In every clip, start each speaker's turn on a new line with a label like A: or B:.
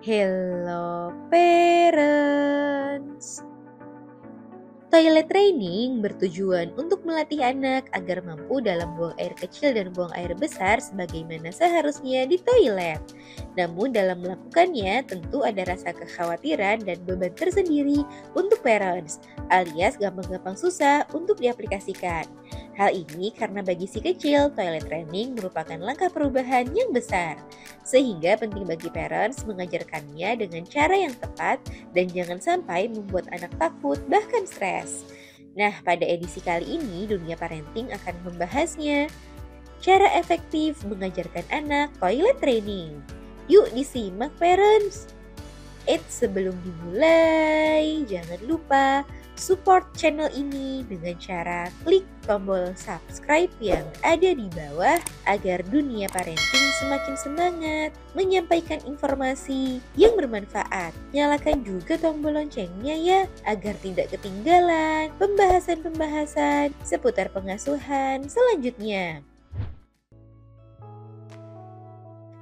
A: Hello parents. Toilet training bertujuan untuk melatih anak agar mampu dalam buang air kecil dan buang air besar sebagaimana seharusnya di toilet. Namun dalam melakukannya tentu ada rasa kekhawatiran dan beban tersendiri untuk parents, alias gampang-gampang susah untuk diaplikasikan. Hal ini karena bagi si kecil, toilet training merupakan langkah perubahan yang besar. Sehingga penting bagi parents mengajarkannya dengan cara yang tepat dan jangan sampai membuat anak takut bahkan stres. Nah, pada edisi kali ini dunia parenting akan membahasnya. Cara efektif mengajarkan anak toilet training. Yuk disimak parents. Sebelum dimulai, jangan lupa support channel ini dengan cara klik tombol subscribe yang ada di bawah agar dunia parenting semakin semangat menyampaikan informasi yang bermanfaat. Nyalakan juga tombol loncengnya ya agar tidak ketinggalan pembahasan-pembahasan seputar pengasuhan selanjutnya.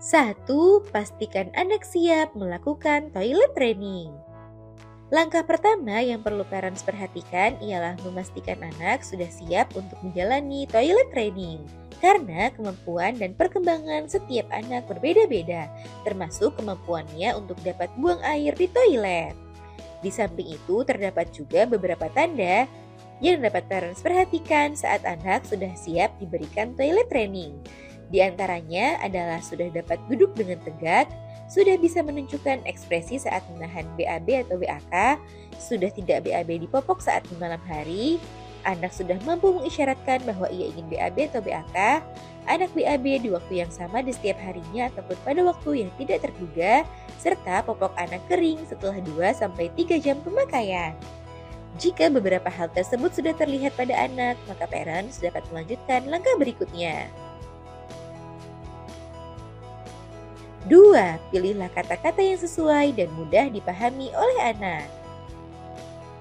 A: 1. Pastikan anak siap melakukan toilet training. Langkah pertama yang perlu parents perhatikan ialah memastikan anak sudah siap untuk menjalani toilet training. Karena kemampuan dan perkembangan setiap anak berbeda-beda, termasuk kemampuannya untuk dapat buang air di toilet. Di samping itu terdapat juga beberapa tanda yang dapat parents perhatikan saat anak sudah siap diberikan toilet training. Di antaranya adalah sudah dapat duduk dengan tegak, sudah bisa menunjukkan ekspresi saat menahan BAB atau BAK, sudah tidak BAB di popok saat di malam hari, anak sudah mampu mengisyaratkan bahwa ia ingin BAB atau BAK, anak BAB di waktu yang sama di setiap harinya ataupun pada waktu yang tidak terduga, serta popok anak kering setelah 2-3 jam pemakaian. Jika beberapa hal tersebut sudah terlihat pada anak, maka parents dapat melanjutkan langkah berikutnya. 2. Pilihlah kata-kata yang sesuai dan mudah dipahami oleh anak.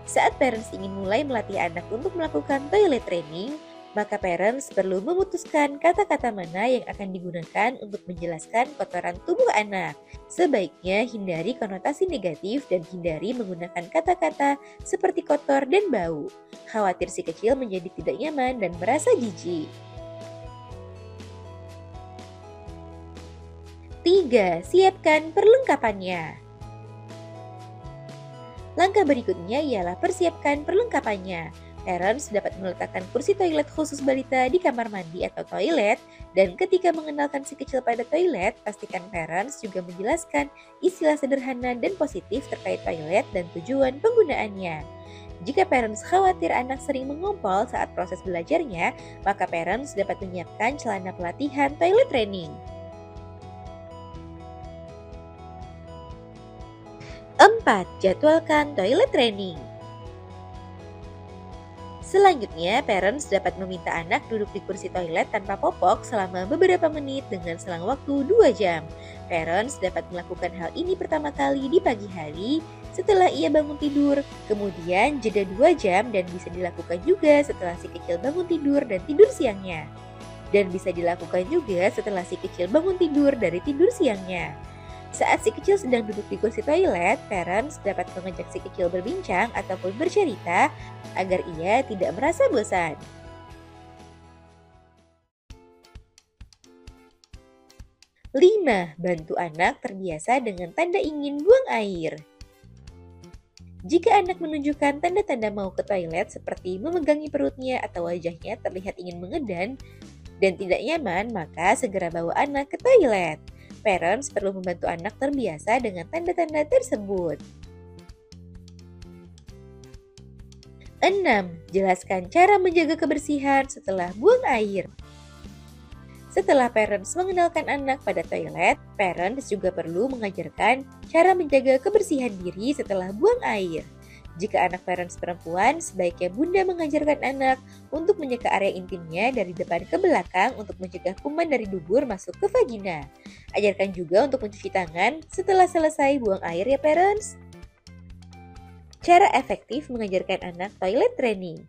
A: Saat parents ingin mulai melatih anak untuk melakukan toilet training, maka parents perlu memutuskan kata-kata mana yang akan digunakan untuk menjelaskan kotoran tubuh anak. Sebaiknya hindari konotasi negatif dan hindari menggunakan kata-kata seperti kotor dan bau. Khawatir si kecil menjadi tidak nyaman dan merasa jijik. 3. Siapkan perlengkapannya. Langkah berikutnya ialah persiapkan perlengkapannya. Parents dapat meletakkan kursi toilet khusus balita di kamar mandi atau toilet, dan ketika mengenalkan si kecil pada toilet, pastikan parents juga menjelaskan istilah sederhana dan positif terkait toilet dan tujuan penggunaannya. Jika parents khawatir anak sering mengompol saat proses belajarnya, maka parents dapat menyiapkan celana pelatihan toilet training. 4. Jadwalkan toilet training. Selanjutnya, parents dapat meminta anak duduk di kursi toilet tanpa popok selama beberapa menit dengan selang waktu 2 jam. Parents dapat melakukan hal ini pertama kali di pagi hari setelah ia bangun tidur, kemudian jeda 2 jam dan bisa dilakukan juga setelah si kecil bangun tidur dan tidur siangnya. Dan bisa dilakukan juga setelah si kecil bangun tidur dari tidur siangnya. Saat si kecil sedang duduk di kursi toilet, parents dapat mengajak si kecil berbincang ataupun bercerita agar ia tidak merasa bosan. 5. Bantu anak terbiasa dengan tanda ingin buang air. Jika anak menunjukkan tanda-tanda mau ke toilet seperti memegangi perutnya atau wajahnya terlihat ingin mengedan dan tidak nyaman, maka segera bawa anak ke toilet. Parents perlu membantu anak terbiasa dengan tanda-tanda tersebut. 6. Jelaskan cara menjaga kebersihan setelah buang air. Setelah parents mengenalkan anak pada toilet, parents juga perlu mengajarkan cara menjaga kebersihan diri setelah buang air. Jika anak parents perempuan, sebaiknya bunda mengajarkan anak untuk menjaga area intimnya dari depan ke belakang untuk mencegah kuman dari dubur masuk ke vagina. Ajarkan juga untuk mencuci tangan setelah selesai buang air ya parents. Cara efektif mengajarkan anak toilet training.